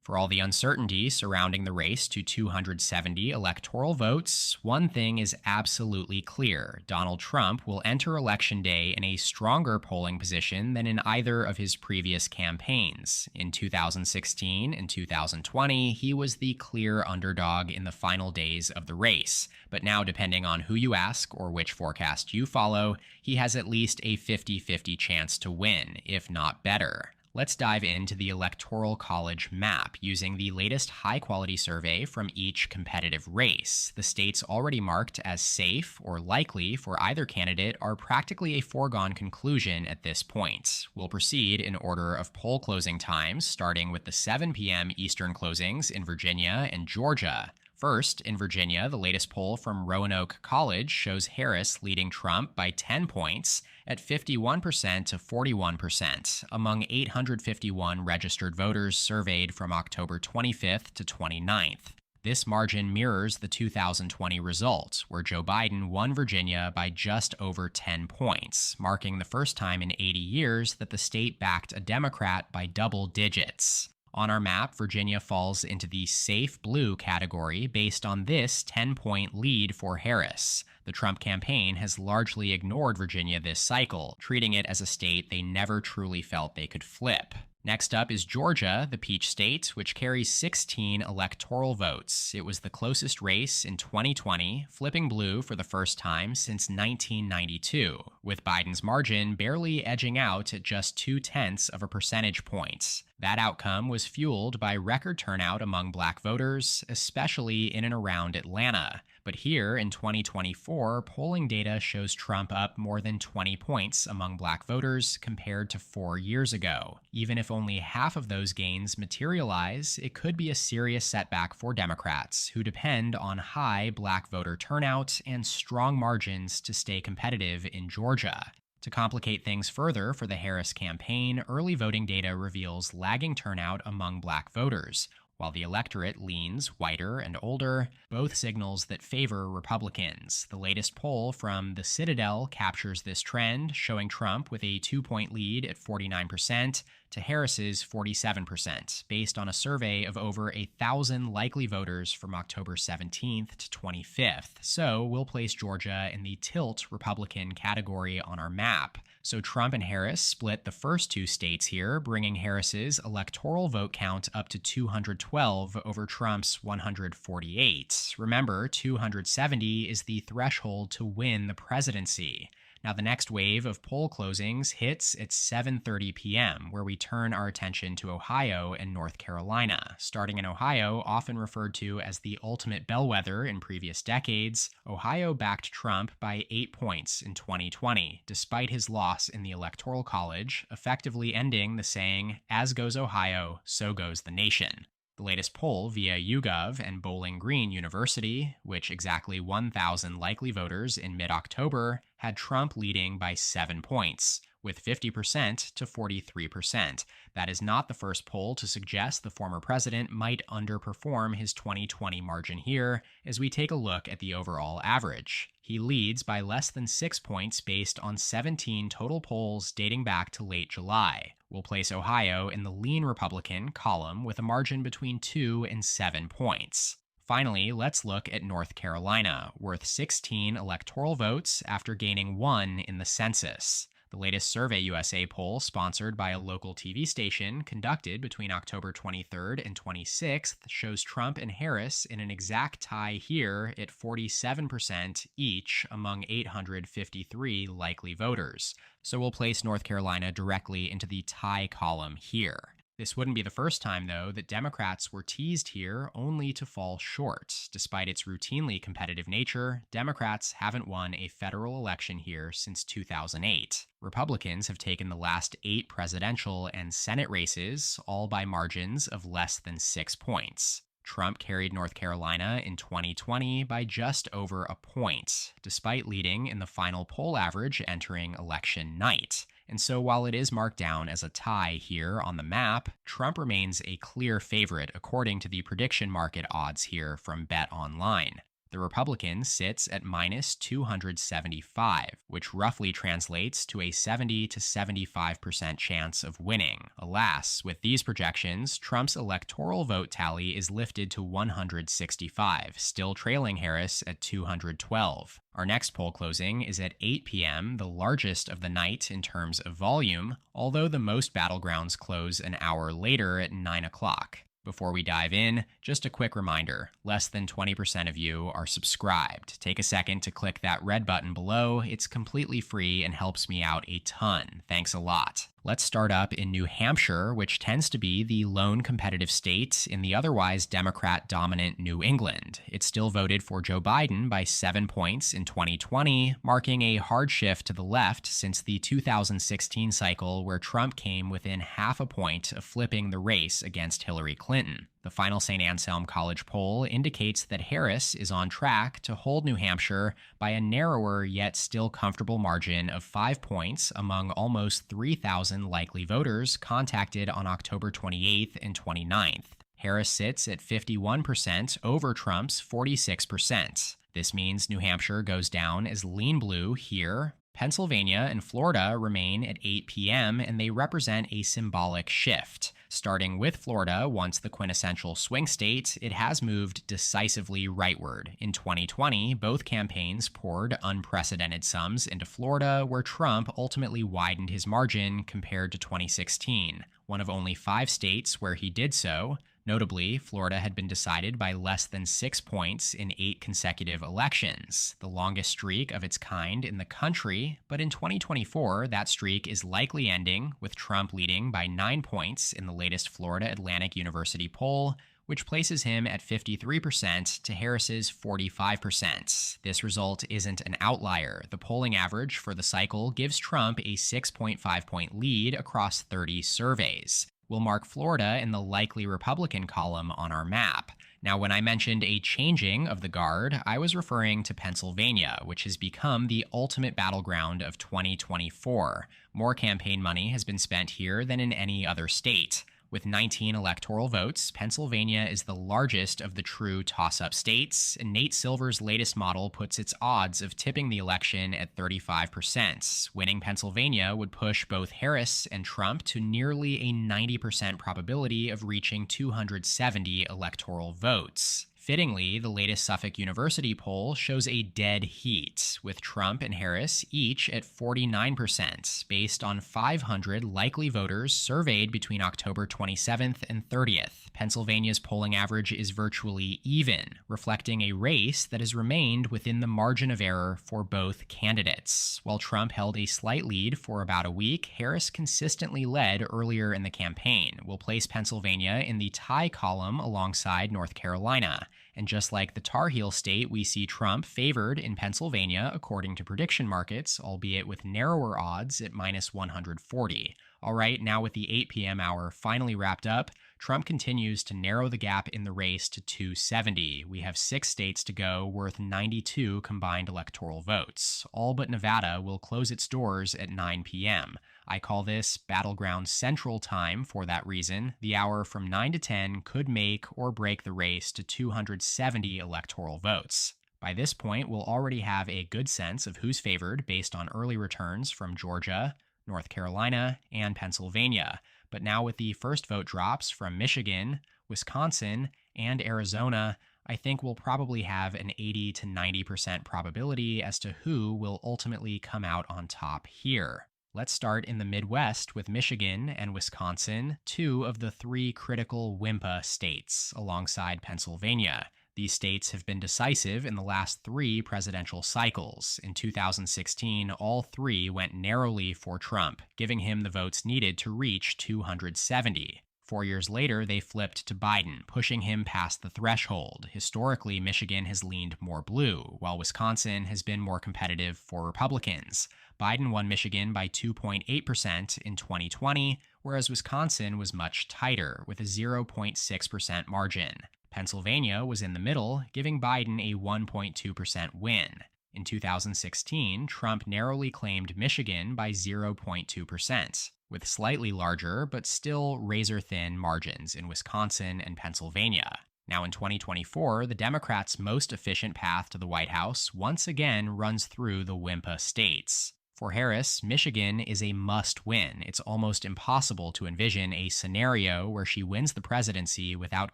For all the uncertainty surrounding the race to 270 electoral votes, one thing is absolutely clear. Donald Trump will enter Election Day in a stronger polling position than in either of his previous campaigns. In 2016 and 2020, he was the clear underdog in the final days of the race. But now, depending on who you ask or which forecast you follow, he has at least a 50-50 chance to win, if not better. Let's dive into the Electoral College map using the latest high-quality survey from each competitive race. The states already marked as safe or likely for either candidate are practically a foregone conclusion at this point. We'll proceed in order of poll closing times, starting with the 7 p.m. Eastern closings in Virginia and Georgia. First, in Virginia, the latest poll from Roanoke College shows Harris leading Trump by 10 points at 51% to 41% among 851 registered voters surveyed from October 25th to 29th. This margin mirrors the 2020 result, where Joe Biden won Virginia by just over 10 points, marking the first time in 80 years that the state backed a Democrat by double digits. On our map, Virginia falls into the safe blue category based on this 10-point lead for Harris. The Trump campaign has largely ignored Virginia this cycle, treating it as a state they never truly felt they could flip. Next up is Georgia, the Peach State, which carries 16 electoral votes. It was the closest race in 2020, flipping blue for the first time since 1992, with Biden's margin barely edging out at just 0.2 of a percentage point. That outcome was fueled by record turnout among black voters, especially in and around Atlanta. But here in 2024, polling data shows Trump up more than 20 points among black voters compared to 4 years ago. Even if only half of those gains materialize, it could be a serious setback for Democrats, who depend on high black voter turnout and strong margins to stay competitive in Georgia. To complicate things further for the Harris campaign, early voting data reveals lagging turnout among black voters. While the electorate leans whiter and older, both signals that favor Republicans. The latest poll from the Citadel captures this trend, showing Trump with a 2-point lead at 49% to Harris's 47%, based on a survey of over 1,000 likely voters from October 17th to 25th. So we'll place Georgia in the tilt Republican category on our map. So Trump and Harris split the first two states here, bringing Harris's electoral vote count up to 212 over Trump's 148. Remember, 270 is the threshold to win the presidency. Now, the next wave of poll closings hits at 7:30 p.m., where we turn our attention to Ohio and North Carolina. Starting in Ohio, often referred to as the ultimate bellwether in previous decades, Ohio backed Trump by 8 points in 2020, despite his loss in the Electoral College, effectively ending the saying, "As goes Ohio, so goes the nation." The latest poll via YouGov and Bowling Green University, which exactly 1,000 likely voters in mid-October, had Trump leading by 7 points, with 50% to 43%. That is not the first poll to suggest the former president might underperform his 2020 margin here, as we take a look at the overall average. He leads by less than 6 points based on 17 total polls dating back to late July. We'll place Ohio in the lean Republican column with a margin between 2 and 7 points. Finally, let's look at North Carolina, worth 16 electoral votes after gaining 1 in the census. The latest Survey USA poll, sponsored by a local TV station, conducted between October 23rd and 26th, shows Trump and Harris in an exact tie here at 47% each among 853 likely voters. So we'll place North Carolina directly into the tie column here. This wouldn't be the first time, though, that Democrats were teased here only to fall short. Despite its routinely competitive nature, Democrats haven't won a federal election here since 2008. Republicans have taken the last 8 presidential and Senate races, all by margins of less than 6 points. Trump carried North Carolina in 2020 by just over a point, despite leading in the final poll average entering election night. And so while it is marked down as a tie here on the map, Trump remains a clear favorite according to the prediction market odds here from Bet Online. The Republican sits at minus 275, which roughly translates to a 70 to 75% chance of winning. Alas, with these projections, Trump's electoral vote tally is lifted to 165, still trailing Harris at 212. Our next poll closing is at 8 p.m., the largest of the night in terms of volume, although the most battlegrounds close an hour later at 9 o'clock. Before we dive in, just a quick reminder, less than 20% of you are subscribed. Take a second to click that red button below. It's completely free and helps me out a ton. Thanks a lot. Let's start up in New Hampshire, which tends to be the lone competitive state in the otherwise Democrat-dominant New England. It still voted for Joe Biden by 7 points in 2020, marking a hard shift to the left since the 2016 cycle where Trump came within half a point of flipping the race against Hillary Clinton. The final St. Anselm College poll indicates that Harris is on track to hold New Hampshire by a narrower yet still comfortable margin of 5 points among almost 3,000 likely voters contacted on October 28th and 29th. Harris sits at 51% over Trump's 46%. This means New Hampshire goes down as lean blue here. Pennsylvania and Florida remain at 8 p.m., and they represent a symbolic shift. Starting with Florida, once the quintessential swing state, it has moved decisively rightward. In 2020, both campaigns poured unprecedented sums into Florida, where Trump ultimately widened his margin compared to 2016, one of only 5 states where he did so. Notably, Florida had been decided by less than 6 points in 8 consecutive elections, the longest streak of its kind in the country, but in 2024, that streak is likely ending, with Trump leading by 9 points in the latest Florida Atlantic University poll, which places him at 53% to Harris's 45%. This result isn't an outlier. The polling average for the cycle gives Trump a 6.5-point lead across 30 surveys. We'll mark Florida in the likely Republican column on our map. Now, when I mentioned a changing of the guard, I was referring to Pennsylvania, which has become the ultimate battleground of 2024. More campaign money has been spent here than in any other state. With 19 electoral votes, Pennsylvania is the largest of the true toss-up states, and Nate Silver's latest model puts its odds of tipping the election at 35%. Winning Pennsylvania would push both Harris and Trump to nearly a 90% probability of reaching 270 electoral votes. Fittingly, the latest Suffolk University poll shows a dead heat, with Trump and Harris each at 49%, based on 500 likely voters surveyed between October 27th and 30th. Pennsylvania's polling average is virtually even, reflecting a race that has remained within the margin of error for both candidates. While Trump held a slight lead for about a week, Harris consistently led earlier in the campaign. Will place Pennsylvania in the tie column alongside North Carolina. And just like the Tar Heel state, we see Trump favored in Pennsylvania according to prediction markets, albeit with narrower odds at minus 140. All right, now with the 8 p.m. hour finally wrapped up, Trump continues to narrow the gap in the race to 270. We have 6 states to go, worth 92 combined electoral votes. All but Nevada will close its doors at 9 p.m. I call this Battleground Central Time for that reason. The hour from 9 to 10 could make or break the race to 270 electoral votes. By this point, we'll already have a good sense of who's favored based on early returns from Georgia, North Carolina, and Pennsylvania. But now with the first vote drops from Michigan, Wisconsin, and Arizona, I think we'll probably have an 80 to 90% probability as to who will ultimately come out on top here. Let's start in the Midwest with Michigan and Wisconsin, 2 of the 3 critical WIMPA states, alongside Pennsylvania. These states have been decisive in the last 3 presidential cycles. In 2016, all 3 went narrowly for Trump, giving him the votes needed to reach 270. 4 years later, they flipped to Biden, pushing him past the threshold. Historically, Michigan has leaned more blue, while Wisconsin has been more competitive for Republicans. Biden won Michigan by 2.8% in 2020, whereas Wisconsin was much tighter, with a 0.6% margin. Pennsylvania was in the middle, giving Biden a 1.2% win. In 2016, Trump narrowly claimed Michigan by 0.2%, with slightly larger but still razor-thin margins in Wisconsin and Pennsylvania. Now, in 2024, the Democrats' most efficient path to the White House once again runs through the WIMPA states. For Harris, Michigan is a must win. It's almost impossible to envision a scenario where she wins the presidency without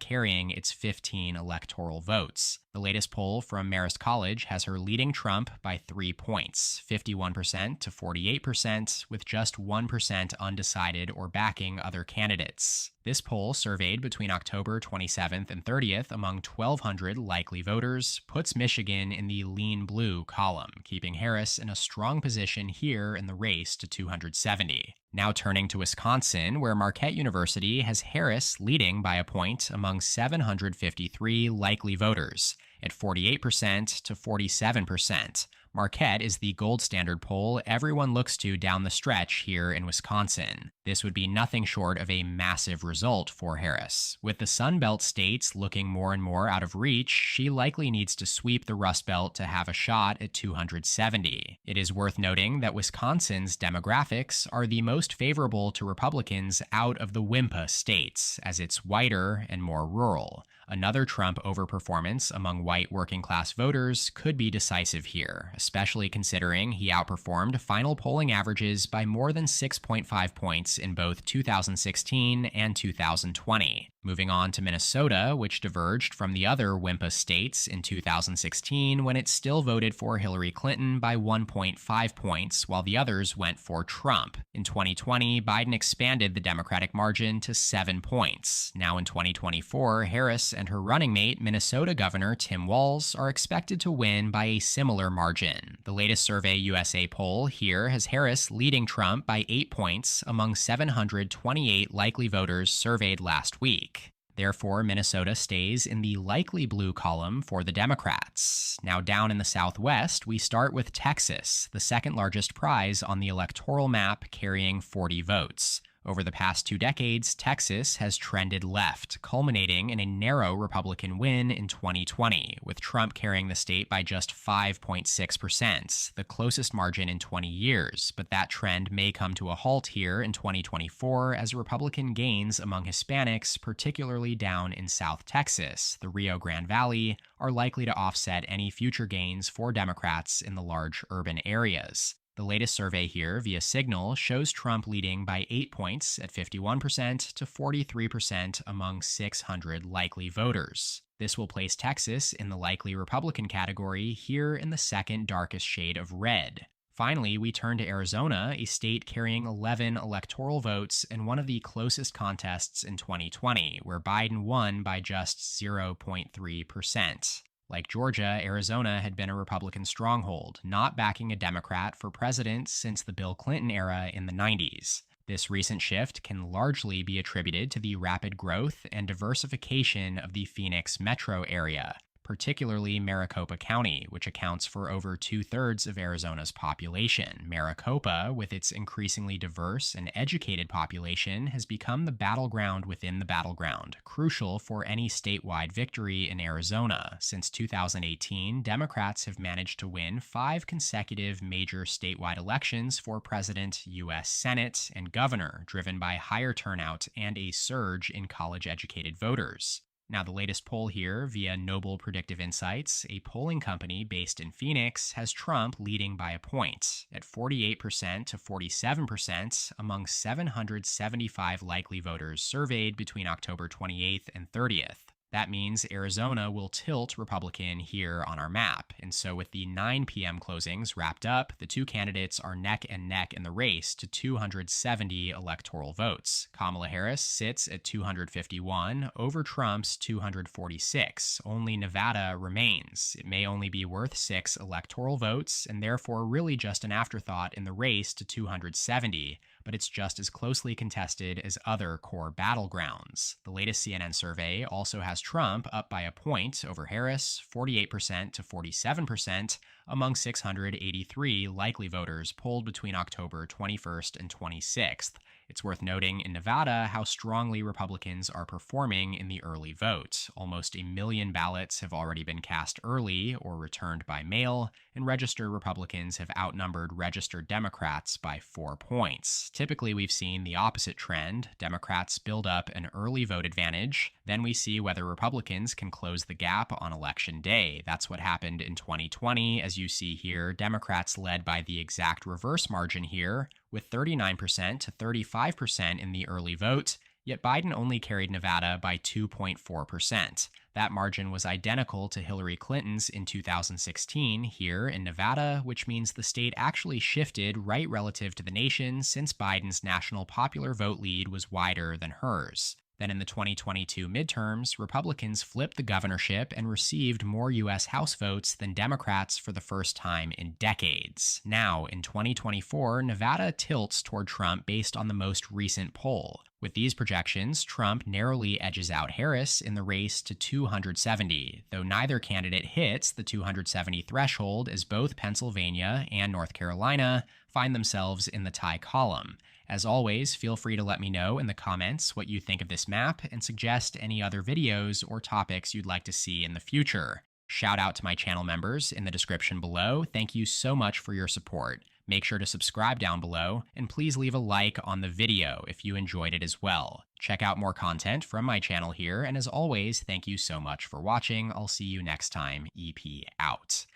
carrying its 15 electoral votes. The latest poll from Marist College has her leading Trump by 3 points, 51% to 48%, with just 1% undecided or backing other candidates. This poll, surveyed between October 27th and 30th among 1,200 likely voters, puts Michigan in the lean blue column, keeping Harris in a strong position here in the race to 270. Now turning to Wisconsin, where Marquette University has Harris leading by a point among 753 likely voters, at 48% to 47%. Marquette is the gold standard poll everyone looks to down the stretch here in Wisconsin. This would be nothing short of a massive result for Harris. With the Sun Belt states looking more and more out of reach, she likely needs to sweep the Rust Belt to have a shot at 270. It is worth noting that Wisconsin's demographics are the most favorable to Republicans out of the WIMPA states, as it's whiter and more rural. Another Trump overperformance among white working-class voters could be decisive here, especially considering he outperformed final polling averages by more than 6.5 points in both 2016 and 2020. Moving on to Minnesota, which diverged from the other WIMPA states in 2016 when it still voted for Hillary Clinton by 1.5 points, while the others went for Trump. In 2020, Biden expanded the Democratic margin to 7 points. Now in 2024, Harris and her running mate, Minnesota Governor Tim Walz, are expected to win by a similar margin. The latest Survey USA poll here has Harris leading Trump by 8 points among 728 likely voters surveyed last week. Therefore, Minnesota stays in the likely blue column for the Democrats. Now down in the Southwest, we start with Texas, the second largest prize on the electoral map, carrying 40 votes. Over the past 2 decades, Texas has trended left, culminating in a narrow Republican win in 2020, with Trump carrying the state by just 5.6%, the closest margin in 20 years. But that trend may come to a halt here in 2024 as Republican gains among Hispanics, particularly down in South Texas, the Rio Grande Valley, are likely to offset any future gains for Democrats in the large urban areas. The latest survey here via Signal shows Trump leading by 8 points at 51% to 43% among 600 likely voters. This will place Texas in the likely Republican category here in the second darkest shade of red. Finally, we turn to Arizona, a state carrying 11 electoral votes in one of the closest contests in 2020, where Biden won by just 0.3%. Like Georgia, Arizona had been a Republican stronghold, not backing a Democrat for president since the Bill Clinton era in the 90s. This recent shift can largely be attributed to the rapid growth and diversification of the Phoenix metro area, particularly Maricopa County, which accounts for over 2/3 of Arizona's population. Maricopa, with its increasingly diverse and educated population, has become the battleground within the battleground, crucial for any statewide victory in Arizona. Since 2018, Democrats have managed to win 5 consecutive major statewide elections for president, U.S. Senate, and governor, driven by higher turnout and a surge in college-educated voters. Now, the latest poll here via Noble Predictive Insights, a polling company based in Phoenix, has Trump leading by a point at 48% to 47% among 775 likely voters surveyed between October 28th and 30th. That means Arizona will tilt Republican here on our map. And so with the 9 p.m. closings wrapped up, the two candidates are neck and neck in the race to 270 electoral votes. Kamala Harris sits at 251 over Trump's 246. Only Nevada remains. It may only be worth 6 electoral votes and therefore really just an afterthought in the race to 270. But it's just as closely contested as other core battlegrounds. The latest CNN survey also has Trump up by a point over Harris, 48% to 47%, among 683 likely voters polled between October 21st and 26th. It's worth noting in Nevada how strongly Republicans are performing in the early vote. Almost 1 million ballots have already been cast early or returned by mail, and registered Republicans have outnumbered registered Democrats by 4 points. Typically, we've seen the opposite trend. Democrats build up an early vote advantage. Then we see whether Republicans can close the gap on Election Day. That's what happened in 2020. As you see here, Democrats led by the exact reverse margin here, with 39% to 35% in the early vote, yet Biden only carried Nevada by 2.4%. That margin was identical to Hillary Clinton's in 2016 here in Nevada, which means the state actually shifted right relative to the nation since Biden's national popular vote lead was wider than hers. Then in the 2022 midterms, Republicans flipped the governorship and received more U.S. House votes than Democrats for the first time in decades. Now, in 2024, Nevada tilts toward Trump based on the most recent poll. With these projections, Trump narrowly edges out Harris in the race to 270, though neither candidate hits the 270 threshold, as both Pennsylvania and North Carolina find themselves in the tie column. As always, feel free to let me know in the comments what you think of this map and suggest any other videos or topics you'd like to see in the future. Shout out to my channel members in the description below. Thank you so much for your support. Make sure to subscribe down below, and please leave a like on the video if you enjoyed it as well. Check out more content from my channel here, and as always, thank you so much for watching. I'll see you next time. EP out.